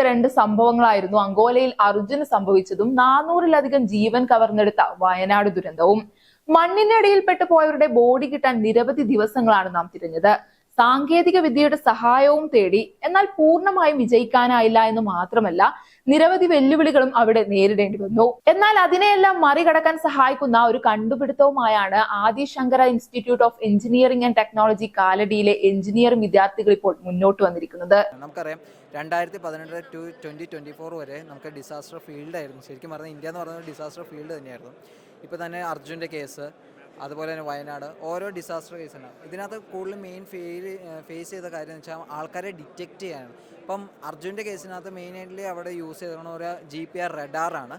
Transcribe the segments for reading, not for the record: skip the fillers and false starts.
രണ്ട് സംഭവങ്ങളായിരുന്നു അങ്കോലയിൽ അർജുന് സംഭവിച്ചതും 400-ലധികം ജീവൻ കവർന്നെടുത്ത വയനാട് ദുരന്തവും. മണ്ണിനടിയിൽപ്പെട്ടു പോയവരുടെ ബോഡി കിട്ടാൻ നിരവധി ദിവസങ്ങളാണ് നാം തിരഞ്ഞത്. സാങ്കേതിക വിദ്യയുടെ സഹായവും തേടി. എന്നാൽ പൂർണ്ണമായും വിജയിക്കാനായില്ല എന്ന് മാത്രമല്ല, നിരവധി വെല്ലുവിളികളും അവിടെ നേരിടേണ്ടി വന്നു. എന്നാൽ അതിനെയെല്ലാം മറികടക്കാൻ സഹായിക്കുന്ന ഒരു കണ്ടുപിടുത്തവുമായാണ് Adi Shankara institute of engineering and technology കാലടിയിലെ എഞ്ചിനീയറിംഗ് വിദ്യാർത്ഥികൾ ഇപ്പോൾ മുന്നോട്ട് വന്നിരിക്കുന്നത്. നമുക്കറിയാം 2018 ടു 2024 വരെ നമുക്ക് ഡിസാസ്റ്റർ ഫീൽഡ് ആയിരുന്നു. ശരിക്കും പറഞ്ഞാൽ ഇന്ത്യ എന്ന് പറയുന്നത് ഡിസാസ്റ്റർ ഫീൽഡ് തന്നെയായിരുന്നു. ഇപ്പോൾ തന്നെ അർജുൻ്റെ കേസ്, അതുപോലെ തന്നെ വയനാട്, ഓരോ ഡിസാസ്റ്റർ കേസാണ്. ഇതിനകത്ത് കൂടുതൽ മെയിൻ ഫേസ് ചെയ്ത കാര്യം എന്ന് വെച്ചാൽ ആൾക്കാരെ ഡിറ്റക്റ്റ് ചെയ്യാനാണ്. ഇപ്പം അർജുൻ്റെ കേസിനകത്ത് മെയിനായിട്ട് അവിടെ യൂസ് ചെയ്തത് ഒരു GPS റഡാറാണ്.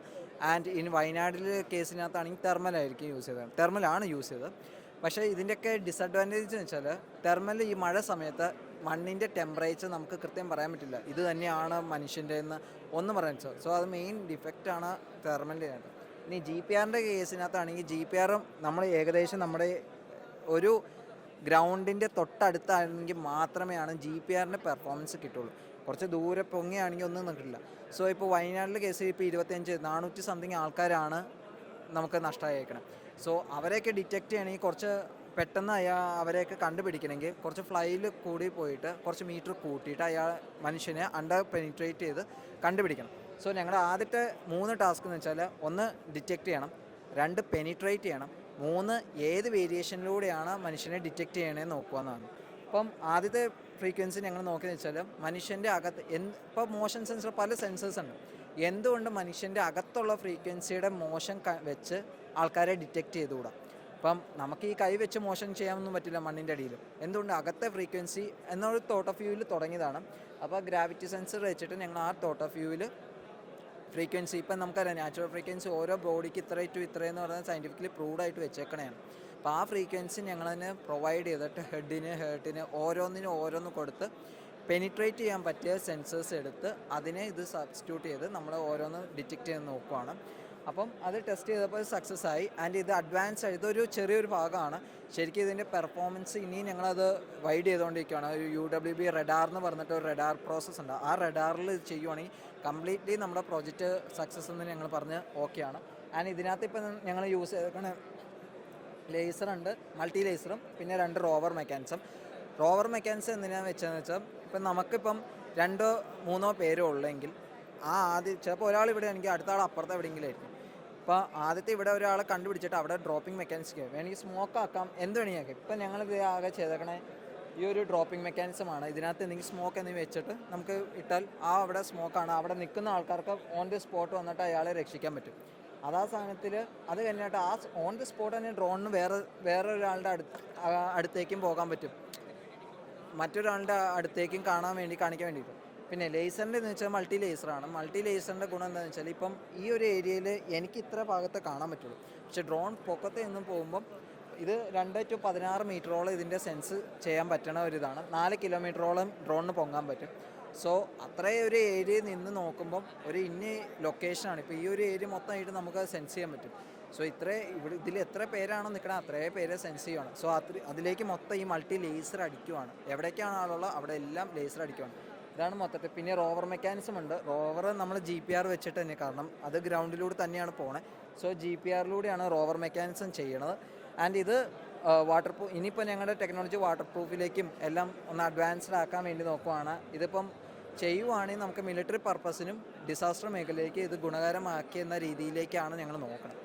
ആൻഡ് വയനാട്ടിൽ കേസിനകത്താണെങ്കിൽ തെർമലായിരിക്കും തെർമലാണ് യൂസ് ചെയ്തത്. പക്ഷേ ഇതിൻ്റെയൊക്കെ ഡിസഡ്വാൻറ്റേജ് എന്ന് വെച്ചാൽ തെർമൽ ഈ മഴ സമയത്ത് മണ്ണിൻ്റെ ടെമ്പറേച്ചർ നമുക്ക് കൃത്യം പറയാൻ പറ്റില്ല. ഇത് തന്നെയാണ് മനുഷ്യൻ്റെ എന്ന് ഒന്നും പറയാൻ പറ്റില്ല. സോ അത് മെയിൻ ഡിഫക്റ്റാണ് തെർമലിൻ്റെ. ഇനി GPRൻ്റെ കേസിനകത്താണെങ്കിൽ GPR നമ്മൾ ഏകദേശം നമ്മുടെ ഒരു ഗ്രൗണ്ടിൻ്റെ തൊട്ടടുത്താണെങ്കിൽ മാത്രമേ GPRൻ്റെ പെർഫോമൻസ് കിട്ടുള്ളൂ. കുറച്ച് ദൂരെ പൊങ്ങിയാണെങ്കിൽ ഒന്നും നിൽക്കില്ല. സോ ഇപ്പോൾ വയനാട്ടിലെ കേസിൽ ഇപ്പോൾ 400 സംതിങ് ആൾക്കാരാണ് നമുക്ക് നഷ്ടമായേക്കണം. സോ അവരെയൊക്കെ ഡിറ്റക്റ്റ് ചെയ്യണമെങ്കിൽ കുറച്ച് പെട്ടെന്ന് അവരെയൊക്കെ കണ്ടുപിടിക്കണമെങ്കിൽ കുറച്ച് ഫ്ലൈയിൽ കൂടി പോയിട്ട് കുറച്ച് മീറ്റർ കൂട്ടിയിട്ട് മനുഷ്യനെ അണ്ടർ പെനിട്രേറ്റ് ചെയ്ത് കണ്ടുപിടിക്കണം. സോ ഞങ്ങളുടെ ആദ്യത്തെ 3 ടാസ്ക് എന്ന് വെച്ചാൽ 1 ഡിറ്റക്റ്റ് ചെയ്യണം, 2 പെനിട്രേറ്റ് ചെയ്യണം, 3 ഏത് വേരിയേഷനിലൂടെയാണ് മനുഷ്യനെ ഡിറ്റക്റ്റ് ചെയ്യണമെന്ന് നോക്കുക എന്നാണ്. അപ്പം ആദ്യത്തെ ഫ്രീക്വൻസി ഞങ്ങൾ നോക്കിയെന്ന് വെച്ചാൽ മനുഷ്യൻ്റെ അകത്ത് ഇപ്പോൾ മോഷൻ സെൻസർ പല സെൻസേഴ്സ് ഉണ്ട്. എന്തുകൊണ്ട് മനുഷ്യൻ്റെ അകത്തുള്ള ഫ്രീക്വൻസിയുടെ മോഷൻ വെച്ച് ആൾക്കാരെ ഡിറ്റക്റ്റ് ചെയ്തുകൂടാ? അപ്പം നമുക്ക് ഈ കൈ വെച്ച് മോഷൻ ചെയ്യാനൊന്നും പറ്റില്ല മണ്ണിൻ്റെ അടിയിൽ. എന്തുകൊണ്ട്? അകത്തെ ഫ്രീക്വൻസി എന്നൊരു തോട്ട് ഓഫ് വ്യൂവിൽ തുടങ്ങിയതാണ്. അപ്പോൾ ഗ്രാവിറ്റി സെൻസർ വെച്ചിട്ട് ഞങ്ങൾ ആ തോട്ട് ഓഫ് വ്യൂവിൽ ഫ്രീക്വൻസി, ഇപ്പം നമുക്കറിയാം നാച്ചുറൽ ഫ്രീക്വൻസി ഓരോ ബോഡിക്ക് ഇത്രയെന്ന് പറഞ്ഞാൽ സയൻറ്റിഫിക്കലി പ്രൂവ്ഡ് ആയിട്ട് വെച്ചേക്കണതാണ്. അപ്പോൾ ആ ഫ്രീക്വൻസി ഞങ്ങൾ തന്നെ പ്രൊവൈഡ് ചെയ്തിട്ട് ഹെഡിന് ഓരോന്ന് കൊടുത്ത് പെനിട്രേറ്റ് ചെയ്യാൻ പറ്റിയ സെൻസേഴ്സ് എടുത്ത് അതിനെ ഇത് സബ്സ്റ്റിറ്റ്യൂട്ട് ചെയ്ത് നമ്മൾ ഓരോന്ന് ഡിറ്റക്റ്റ് ചെയ്ത് നോക്കുവാണ്. അപ്പം അത് ടെസ്റ്റ് ചെയ്തപ്പോൾ സക്സസ് ആയി. ആൻഡ് ഇത് അഡ്വാൻസ് ആയി, ഇതൊരു ചെറിയൊരു ഭാഗമാണ്. ശരിക്കും ഇതിൻ്റെ പെർഫോമൻസ് ഇനിയും ഞങ്ങളത് വൈഡ് ചെയ്തുകൊണ്ടിരിക്കുകയാണ്. ഒരു UWB റഡാർ എന്ന് പറഞ്ഞിട്ട് ഒരു റഡാർ പ്രോസസ്സ് ഉണ്ട്. ആ റഡാറിൽ ചെയ്യുവാണെങ്കിൽ കംപ്ലീറ്റ്ലി നമ്മുടെ പ്രോജക്റ്റ് സക്സസ് എന്ന് ഞങ്ങൾ പറഞ്ഞ് ഓക്കെയാണ്. ആൻഡ് ഇതിനകത്ത് ഇപ്പം ഞങ്ങൾ യൂസ് ചെയ്തേക്കണ ലേസറുണ്ട്, മൾട്ടി ലേസറും പിന്നെ 2 റോവർ മെക്കാനിസം എന്തിനാണെന്ന് വെച്ചാൽ ഇപ്പം നമുക്കിപ്പം 2-3 പേരോ ഉള്ളെങ്കിൽ ചിലപ്പോൾ ഒരാൾ ഇവിടെ ആണെങ്കിൽ അടുത്ത ആൾ അപ്പുറത്ത് എവിടെയെങ്കിലും ആയിരിക്കും. അപ്പോൾ ആദ്യത്തെ ഇവിടെ ഒരാളെ കണ്ടുപിടിച്ചിട്ട് അവിടെ ഡ്രോപ്പിംഗ് മെക്കാനിസം വേണമെങ്കിൽ സ്മോക്ക് ആക്കാം, എന്ത് വേണമെങ്കിൽ ആക്കാം. ഇപ്പം ഞങ്ങളിത് ആകെ ചെയ്തേക്കണേ ഈ ഒരു ഡ്രോപ്പിംഗ് മെക്കാനിസമാണ്. ഇതിനകത്ത് എന്തെങ്കിലും സ്മോക്ക് എന്തെങ്കിലും വെച്ചിട്ട് നമുക്ക് ഇട്ടാൽ അവിടെ സ്മോക്കാണ്, അവിടെ നിൽക്കുന്ന ആൾക്കാർക്ക് ഓൺ ദി സ്പോട്ട് വന്നിട്ട് അയാളെ രക്ഷിക്കാൻ പറ്റും. അതാ സാധനത്തിൽ അത് കഴിഞ്ഞിട്ട് ഓൺ ദി സ്പോട്ട് തന്നെ ഡ്രോണിന് വേറെ ഒരാളുടെ അടുത്തേക്കും പോകാൻ പറ്റും, മറ്റൊരാളുടെ അടുത്തേക്കും കാണിക്കാൻ വേണ്ടിയിട്ട്. പിന്നെ ലേസറിൻ്റെ എന്ന് വെച്ചാൽ മൾട്ടി ലേസറിൻ്റെ ഗുണം എന്താണെന്ന് വെച്ചാൽ ഇപ്പം ഈ ഒരു ഏരിയയിൽ എനിക്ക് ഇത്ര ഭാഗത്തെ കാണാൻ പറ്റുള്ളൂ. പക്ഷേ ഡ്രോൺ പൊക്കത്ത് നിന്നും പോകുമ്പം ഇത് 2 to 16 മീറ്ററോളം ഇതിൻ്റെ സെൻസ് ചെയ്യാൻ പറ്റണ ഒരിതാണ്. 4 കിലോമീറ്ററോളം ഡ്രോണിന് പൊങ്ങാൻ പറ്റും. സോ അത്രയും ഒരു ഏരിയയിൽ നിന്ന് നോക്കുമ്പം ഒരു ലൊക്കേഷനാണ്. ഇപ്പോൾ ഈ ഒരു ഏരിയ മൊത്തമായിട്ട് നമുക്ക് സെൻസ് ചെയ്യാൻ പറ്റും. സോ ഇതിൽ എത്ര പേരാണോ നിൽക്കണം അത്രയും പേരെ സെൻസ് ചെയ്യുവാണ്. സോ അതിലേക്ക് മൊത്തം ഈ മൾട്ടി ലേസർ അടിക്കുവാണ്. എവിടേക്കാണ് ആളുള്ളത് അവിടെ എല്ലാം ലേസർ അടിക്കുവാണ്. ഇതാണ് മൊത്തത്തിൽ. പിന്നെ റോവർ മെക്കാനിസം ഉണ്ട്. റോവർ നമ്മൾ GPR വെച്ചിട്ട് തന്നെ, കാരണം അത് ഗ്രൗണ്ടിലൂടെ തന്നെയാണ് പോണത്. സോ GPRലൂടെയാണ് റോവർ മെക്കാനിസം ചെയ്യണത്. ആൻഡ് ഇത് ഇനിയിപ്പോൾ ഞങ്ങളുടെ ടെക്നോളജി വാട്ടർ പ്രൂഫിലേക്കും എല്ലാം ഒന്ന് അഡ്വാൻസ്ഡ് ആക്കാൻ വേണ്ടി നോക്കുവാണ്. ഇതിപ്പം ചെയ്യുവാണെങ്കിൽ നമുക്ക് മിലിറ്ററി പർപ്പസിനും ഡിസാസ്റ്റർ മേഖലയിലേക്ക് ഇത് ഗുണകരമാക്കിയെന്ന രീതിയിലേക്കാണ് ഞങ്ങൾ നോക്കുന്നത്.